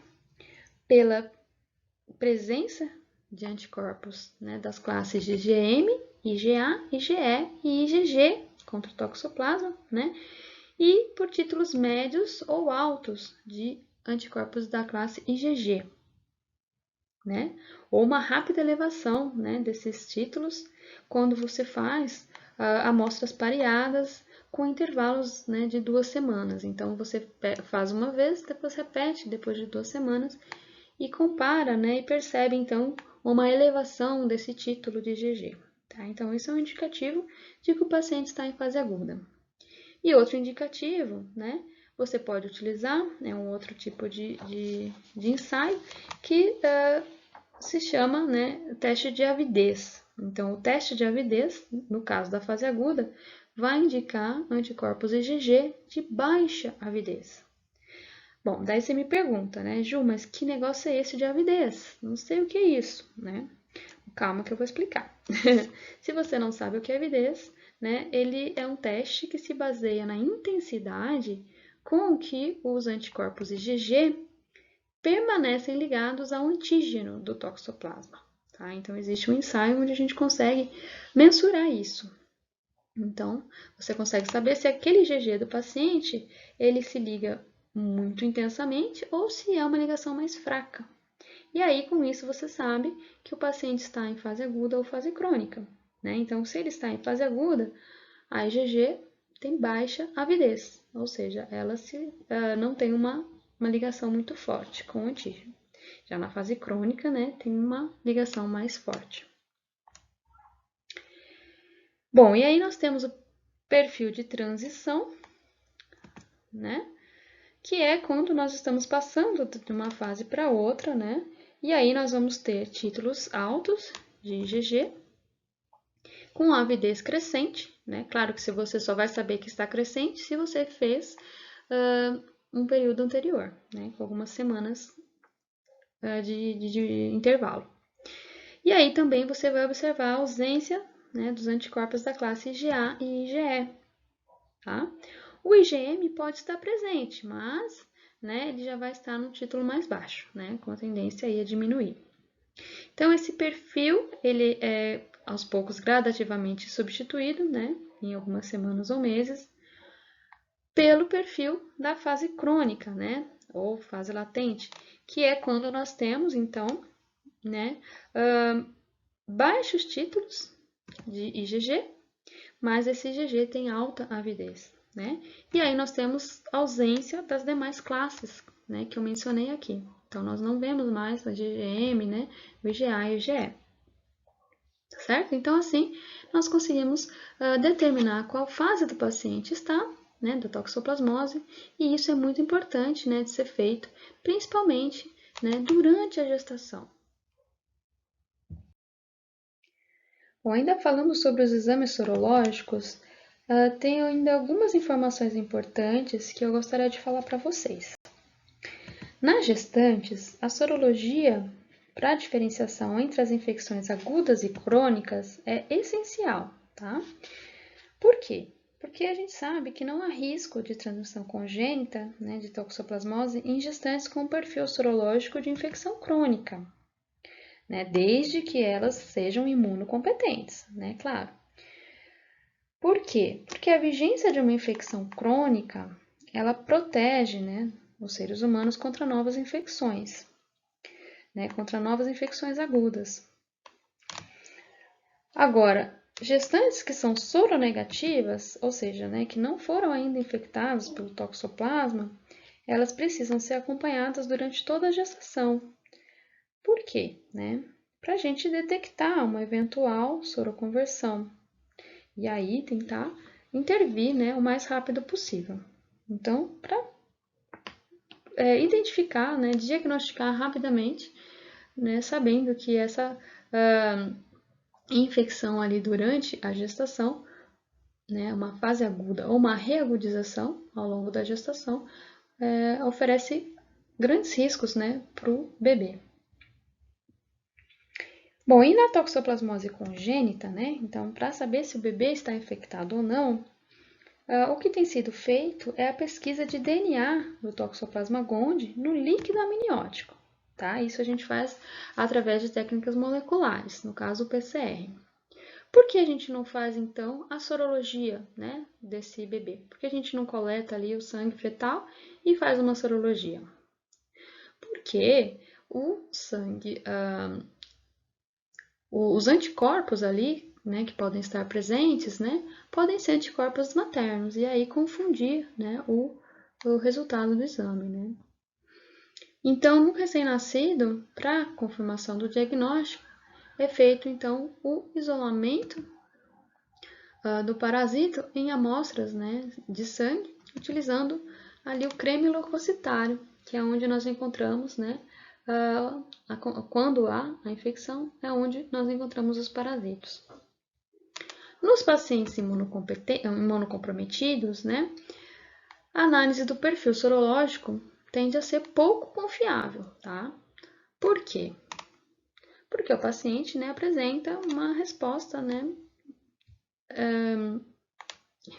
pela presença de anticorpos, né, das classes de IgM, IgA, IgE e IgG contra o toxoplasma, né, e por títulos médios ou altos de anticorpos da classe IgG. Né? Ou uma rápida elevação, né, desses títulos quando você faz amostras pareadas com intervalos, né, de 2 semanas. Então, você faz uma vez, depois repete depois de 2 semanas e compara, né, e percebe, então, uma elevação desse título de IgG. Tá? Então, isso é um indicativo de que o paciente está em fase aguda. E outro indicativo, né, você pode utilizar, né, um outro tipo de ensaio que se chama, né, teste de avidez. Então, o teste de avidez, no caso da fase aguda, vai indicar anticorpos IgG de baixa avidez. Bom, daí você me pergunta, né, Ju, mas que negócio é esse de avidez? Não sei o que é isso, né? Calma que eu vou explicar. Se você não sabe o que é avidez, né, ele é um teste que se baseia na intensidade com que os anticorpos IgG permanecem ligados ao antígeno do toxoplasma. Tá? Então, existe um ensaio onde a gente consegue mensurar isso. Então, você consegue saber se aquele IgG do paciente, ele se liga muito intensamente ou se é uma ligação mais fraca. E aí, com isso, você sabe que o paciente está em fase aguda ou fase crônica. Né? Então, se ele está em fase aguda, a IgG tem baixa avidez, ou seja, ela não tem uma ligação muito forte com o antígeno. Já na fase crônica, né, tem uma ligação mais forte. Bom, e aí nós temos o perfil de transição, né, que é quando nós estamos passando de uma fase para outra, né, e aí nós vamos ter títulos altos de IgG, com avidez crescente, né, claro que você só vai saber que está crescente se você fez um período anterior, né, com algumas semanas de intervalo. E aí também você vai observar a ausência, né, dos anticorpos da classe IgA e IgE. Tá? O IgM pode estar presente, mas, né, ele já vai estar no título mais baixo, né, com a tendência aí a diminuir. Então, esse perfil, ele é, aos poucos, gradativamente substituído, né, em algumas semanas ou meses, pelo perfil da fase crônica, né, ou fase latente, que é quando nós temos, então, né, baixos títulos de IgG, mas esse IgG tem alta avidez, né? E aí nós temos ausência das demais classes, né, que eu mencionei aqui. Então, nós não vemos mais a IgM, né, o IgA e o IgE. Certo? Então, assim, nós conseguimos determinar qual fase do paciente está, né, da toxoplasmose, e isso é muito importante, né, de ser feito, principalmente, né, durante a gestação. Bom, ainda falando sobre os exames sorológicos, tenho ainda algumas informações importantes que eu gostaria de falar para vocês. Nas gestantes, a sorologia para a diferenciação entre as infecções agudas e crônicas é essencial, tá? Por quê? Porque a gente sabe que não há risco de transmissão congênita, né, de toxoplasmose em gestantes com perfil sorológico de infecção crônica, né, desde que elas sejam imunocompetentes, né, claro. Por quê? Porque a vigência de uma infecção crônica, ela protege, né, os seres humanos contra novas infecções, né, contra novas infecções agudas. Agora, gestantes que são soronegativas, ou seja, né, que não foram ainda infectadas pelo toxoplasma, elas precisam ser acompanhadas durante toda a gestação. Por quê? Né? Para a gente detectar uma eventual soroconversão e aí tentar intervir, né, o mais rápido possível. Então, para identificar, né, diagnosticar rapidamente, né, sabendo que essa infecção ali durante a gestação, né, uma fase aguda ou uma reagudização ao longo da gestação, oferece grandes riscos, né, para o bebê. Bom, e na toxoplasmose congênita, né, então, para saber se o bebê está infectado ou não, o que tem sido feito é a pesquisa de DNA do Toxoplasma gondii no líquido amniótico, tá? Isso a gente faz através de técnicas moleculares, no caso o PCR. Por que a gente não faz, então, a sorologia, né, desse bebê? Por que a gente não coleta ali o sangue fetal e faz uma sorologia? Porque o sangue, os anticorpos ali, né, que podem estar presentes, né, podem ser anticorpos maternos e aí confundir, né, o resultado do exame, né. Então, no recém-nascido, para confirmação do diagnóstico, é feito então o isolamento do parasito em amostras, né, de sangue, utilizando ali o creme leucocitário, que é onde nós encontramos, né, quando há a infecção, é onde nós encontramos os parasitos. Nos pacientes imunocomprometidos, né, a análise do perfil sorológico tende a ser pouco confiável, tá? Por quê? Porque o paciente, né, apresenta uma resposta, né,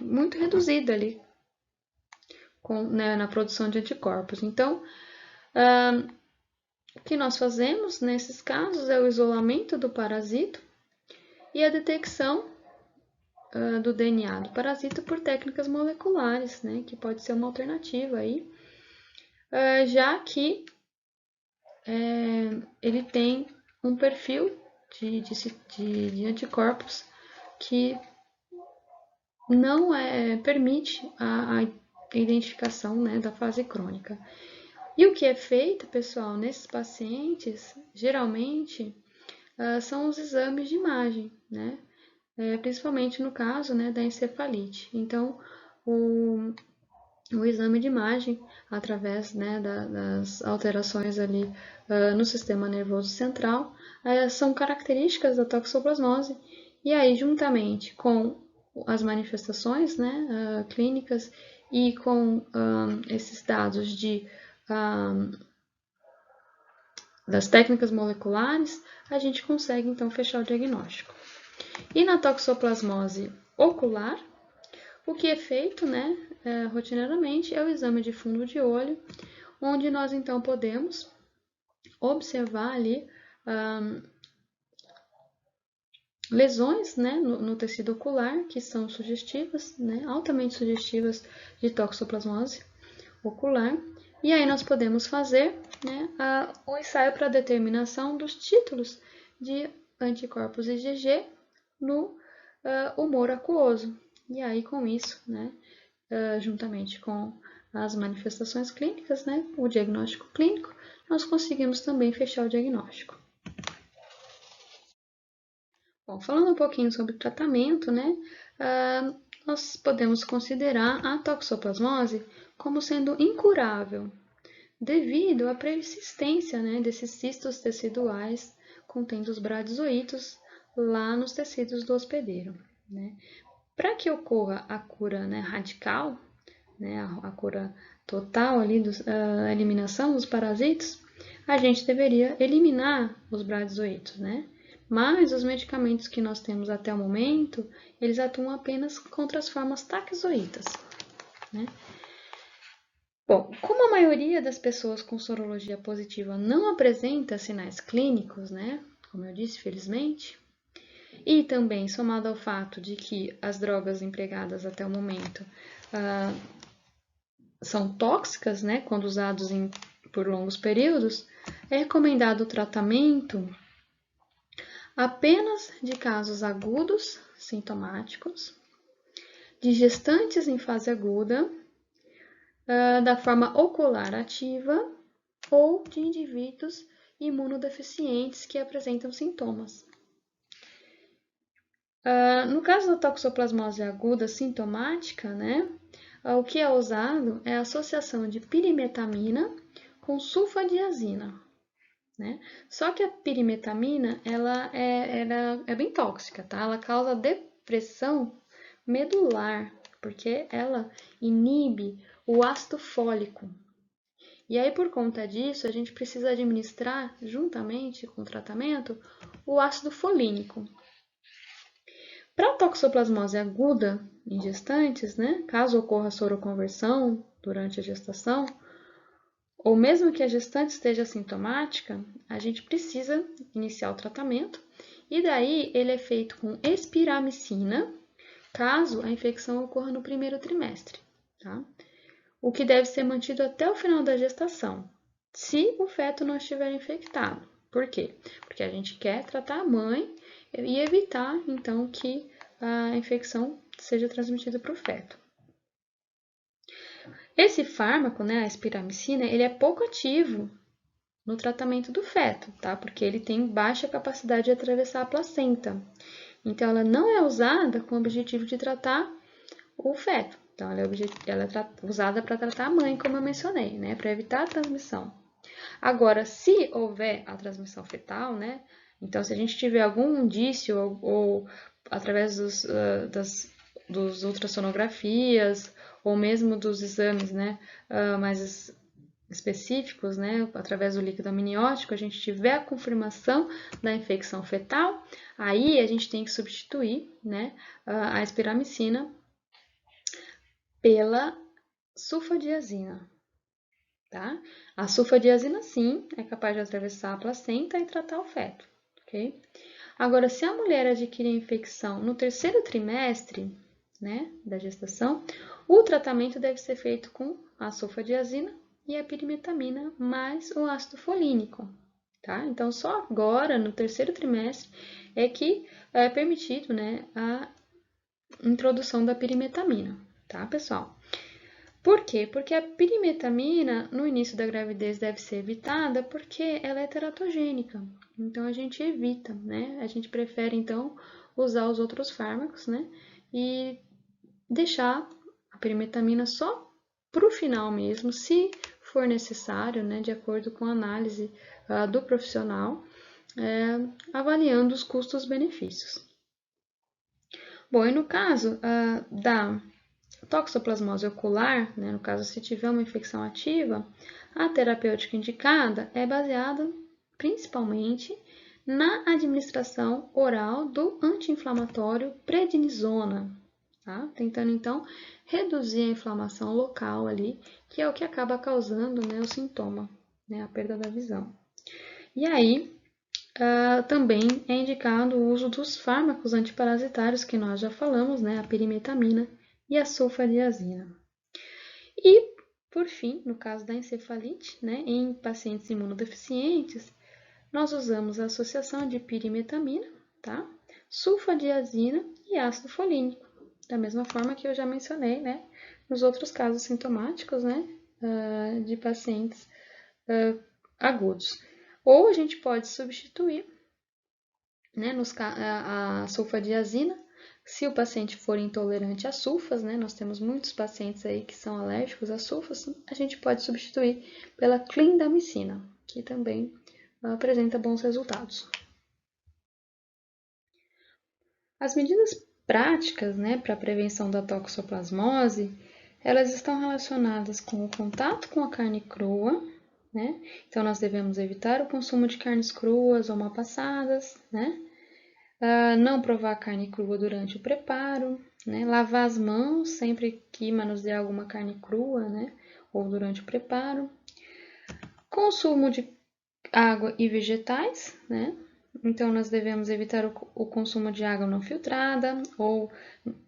muito reduzida ali né, na produção de anticorpos. Então, o que nós fazemos nesses casos é o isolamento do parasito e a detecção do DNA do parasita por técnicas moleculares, né, que pode ser uma alternativa aí, já que ele tem um perfil de anticorpos que não permite a identificação, né, da fase crônica. E o que é feito, pessoal, nesses pacientes, geralmente, são os exames de imagem, né? Principalmente no caso, né, da encefalite. Então, o exame de imagem, através, né, das alterações ali no sistema nervoso central, são características da toxoplasmose, e aí, juntamente com as manifestações, né, clínicas e com esses dados das técnicas moleculares, a gente consegue então fechar o diagnóstico. E na toxoplasmose ocular, o que é feito, né, rotineiramente é o exame de fundo de olho, onde nós então podemos observar ali lesões, né, no tecido ocular, que são sugestivas, né, altamente sugestivas de toxoplasmose ocular, E aí nós podemos fazer, né, o ensaio para determinação dos títulos de anticorpos IgG no humor aquoso. E aí, com isso, né, juntamente com as manifestações clínicas, né, o diagnóstico clínico, nós conseguimos também fechar o diagnóstico. Bom, falando um pouquinho sobre o tratamento, né, nós podemos considerar a toxoplasmose como sendo incurável, devido à persistência, né, desses cistos teciduais contendo os bradizoítos lá nos tecidos do hospedeiro, né. Para que ocorra a cura, né, radical, né, a cura total ali, a eliminação dos parasitos, a gente deveria eliminar os bradizoítos, né? Mas os medicamentos que nós temos até o momento, eles atuam apenas contra as formas taxoítas, né? Bom, como a maioria das pessoas com sorologia positiva não apresenta sinais clínicos, né? Como eu disse, felizmente, e também somado ao fato de que as drogas empregadas até o momento são tóxicas, né, quando usados por longos períodos, é recomendado o tratamento apenas de casos agudos, sintomáticos, de gestantes em fase aguda, da forma ocular ativa ou de indivíduos imunodeficientes que apresentam sintomas. No caso da toxoplasmose aguda sintomática, né, o que é usado é a associação de pirimetamina com sulfadiazina, né? Só que a pirimetamina, ela é bem tóxica, tá? Ela causa depressão medular, porque ela inibe o ácido fólico. E aí, por conta disso, a gente precisa administrar, juntamente com o tratamento, o ácido folínico. Para a toxoplasmose aguda em gestantes, né, caso ocorra soroconversão durante a gestação, ou mesmo que a gestante esteja sintomática, a gente precisa iniciar o tratamento e daí ele é feito com espiramicina, caso a infecção ocorra no primeiro trimestre, tá? O que deve ser mantido até o final da gestação, se o feto não estiver infectado. Por quê? Porque a gente quer tratar a mãe e evitar, então, que a infecção seja transmitida para o feto. Esse fármaco, né, a espiramicina, ele é pouco ativo no tratamento do feto, tá? Porque ele tem baixa capacidade de atravessar a placenta. Então, ela não é usada com o objetivo de tratar o feto. Então, ela é usada para tratar a mãe, como eu mencionei, né? Para evitar a transmissão. Agora, se houver a transmissão fetal, né? Então, se a gente tiver algum indício ou através dos ultrassonografias ou mesmo dos exames, né, mais específicos, né, através do líquido amniótico, a gente tiver a confirmação da infecção fetal, aí a gente tem que substituir, né, a espiramicina pela sulfadiazina, tá? A sulfadiazina, sim, é capaz de atravessar a placenta e tratar o feto, ok? Agora, se a mulher adquirir a infecção no terceiro trimestre, né, da gestação, o tratamento deve ser feito com a sulfadiazina e a pirimetamina mais o ácido folínico, tá? Então, só agora, no terceiro trimestre, é que é permitido, né, a introdução da pirimetamina, tá, pessoal? Por quê? Porque a pirimetamina, no início da gravidez, deve ser evitada porque ela é teratogênica. Então, a gente evita, né? A gente prefere, então, usar os outros fármacos, né? E deixar a pirimetamina só para o final mesmo, se for necessário, né? De acordo com a análise do profissional, avaliando os custos-benefícios. Bom, e no caso da toxoplasmose ocular, né, no caso se tiver uma infecção ativa, a terapêutica indicada é baseada principalmente na administração oral do anti-inflamatório prednisona, tá? Tentando então reduzir a inflamação local ali, que é o que acaba causando, né, o sintoma, né, a perda da visão. E aí, também é indicado o uso dos fármacos antiparasitários que nós já falamos, né, a pirimetamina e a sulfadiazina. E Por fim, no caso da encefalite, né, em pacientes imunodeficientes, nós usamos a associação de pirimetamina, tá? Sulfadiazina e ácido folínico, da mesma forma que eu já mencionei, né, nos outros casos sintomáticos, né, de pacientes agudos. Ou a gente pode substituir, né, a sulfadiazina, se o paciente for intolerante a sulfas, né, nós temos muitos pacientes aí que são alérgicos a sulfas, a gente pode substituir pela clindamicina, que também apresenta bons resultados. As medidas práticas, né, para a prevenção da toxoplasmose, elas estão relacionadas com o contato com a carne crua, né? Então, nós devemos evitar o consumo de carnes cruas ou mal passadas, né? Não provar carne crua durante o preparo, né? Lavar as mãos sempre que manusear alguma carne crua, né? Ou durante o preparo. Consumo de água e vegetais, né? Então, nós devemos evitar o consumo de água não filtrada, ou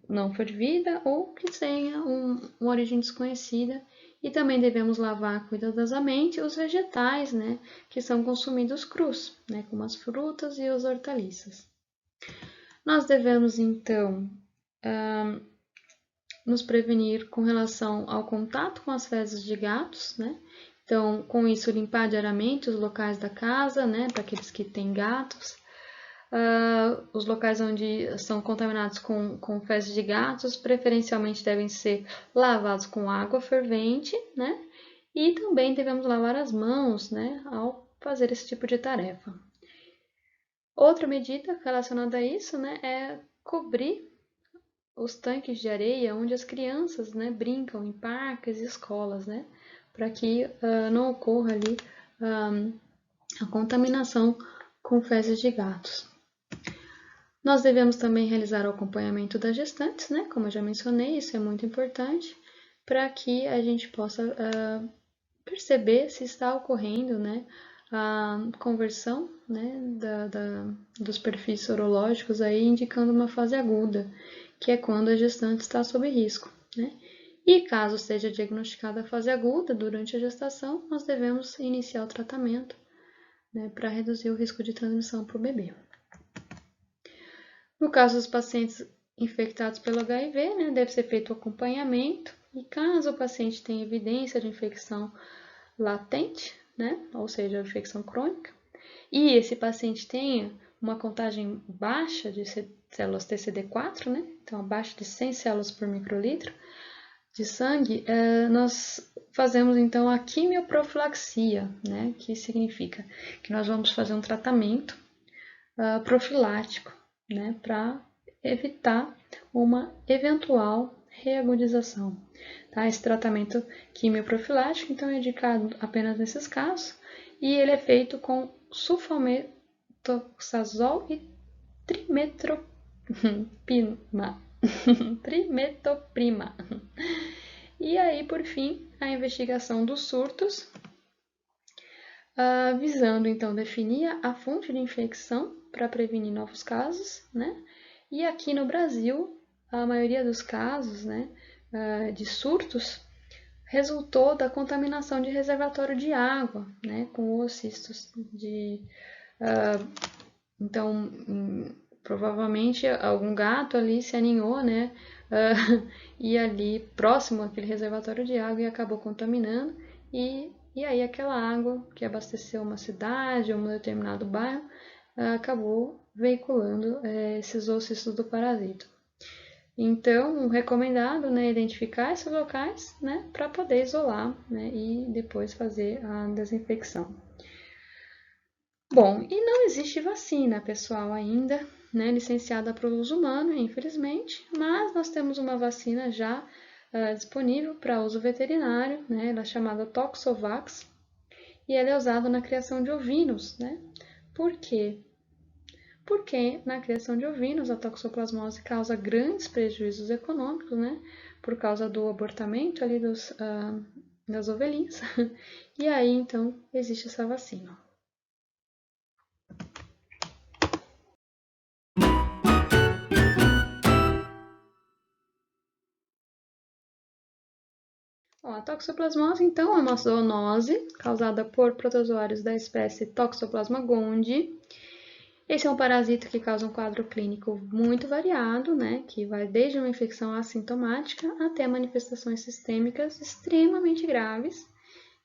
não fervida, ou que tenha uma origem desconhecida. E também devemos lavar cuidadosamente os vegetais, né? Que são consumidos crus, né? Como as frutas e as hortaliças. Nós devemos, então, nos prevenir com relação ao contato com as fezes de gatos, né? Então, com isso, limpar diariamente os locais da casa, né? Para aqueles que têm gatos. Os locais onde são contaminados com fezes de gatos, preferencialmente devem ser lavados com água fervente, né? E também devemos lavar as mãos, né? Ao fazer esse tipo de tarefa. Outra medida relacionada a isso, né? É cobrir os tanques de areia onde as crianças, né, brincam em parques e escolas, né, para que não ocorra ali a contaminação com fezes de gatos. Nós devemos também realizar o acompanhamento das gestantes, né, como eu já mencionei, isso é muito importante, para que a gente possa perceber se está ocorrendo, né, a conversão, né, dos perfis sorológicos aí indicando uma fase aguda, que é quando a gestante está sob risco, né? E caso seja diagnosticada a fase aguda durante a gestação, nós devemos iniciar o tratamento, né, para reduzir o risco de transmissão para o bebê. No caso dos pacientes infectados pelo HIV, né, deve ser feito o acompanhamento e caso o paciente tenha evidência de infecção latente, né, ou seja, infecção crônica, e esse paciente tenha uma contagem baixa de células TCD4, né, então abaixo de 100 células por microlitro de sangue, nós fazemos então a quimioprofilaxia, né, que significa que nós vamos fazer um tratamento profilático, né, para evitar uma eventual reagudização. Tá? Esse tratamento quimioprofilático, então, é indicado apenas nesses casos e ele é feito com sulfametoxazol e trimetoprima. E aí, por fim, a investigação dos surtos, visando então definir a fonte de infecção para prevenir novos casos, né? E aqui no Brasil, a maioria dos casos, né, de surtos resultou da contaminação de reservatório de água, né, com oocistos então, provavelmente algum gato ali se aninhou, né, e ali próximo àquele reservatório de água e acabou contaminando e aí aquela água que abasteceu uma cidade ou um determinado bairro acabou veiculando esses oocistos do parasito. Então, o recomendado, né, é identificar esses locais, né, para poder isolar, né, e depois fazer a desinfecção. Bom, e não existe vacina, pessoal, ainda, né, licenciada para o uso humano, infelizmente, mas nós temos uma vacina já disponível para uso veterinário, né, ela é chamada Toxovax, e ela é usada na criação de ovinos, né? Por quê? Porque na criação de ovinos a toxoplasmose causa grandes prejuízos econômicos, né? Por causa do abortamento ali das ovelhinhas. E aí, então, existe essa vacina. Bom, a toxoplasmose, então, é uma zoonose causada por protozoários da espécie Toxoplasma gondii. Esse é um parasita que causa um quadro clínico muito variado, né, que vai desde uma infecção assintomática até manifestações sistêmicas extremamente graves,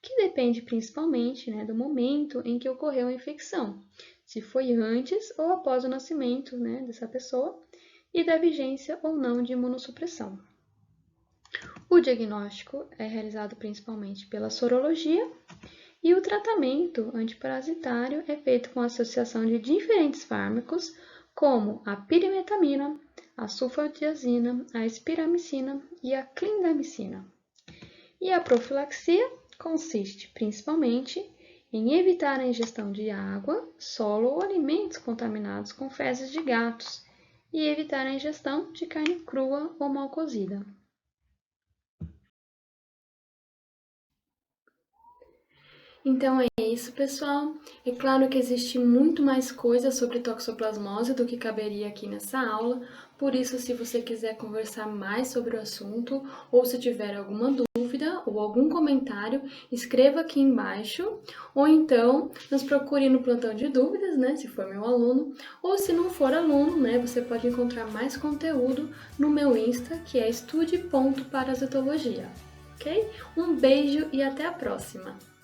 que depende principalmente, né, do momento em que ocorreu a infecção, se foi antes ou após o nascimento, né, dessa pessoa, e da vigência ou não de imunossupressão. O diagnóstico é realizado principalmente pela sorologia e o tratamento antiparasitário é feito com a associação de diferentes fármacos, como a pirimetamina, a sulfadiazina, a espiramicina e a clindamicina. E a profilaxia consiste principalmente em evitar a ingestão de água, solo ou alimentos contaminados com fezes de gatos e evitar a ingestão de carne crua ou mal cozida. Então é isso, pessoal. É claro que existe muito mais coisa sobre toxoplasmose do que caberia aqui nessa aula, por isso, se você quiser conversar mais sobre o assunto ou se tiver alguma dúvida ou algum comentário, escreva aqui embaixo, ou então nos procure no plantão de dúvidas, né, se for meu aluno, ou se não for aluno, né, você pode encontrar mais conteúdo no meu Insta, que é estude.parasitologia, ok? Um beijo e até a próxima!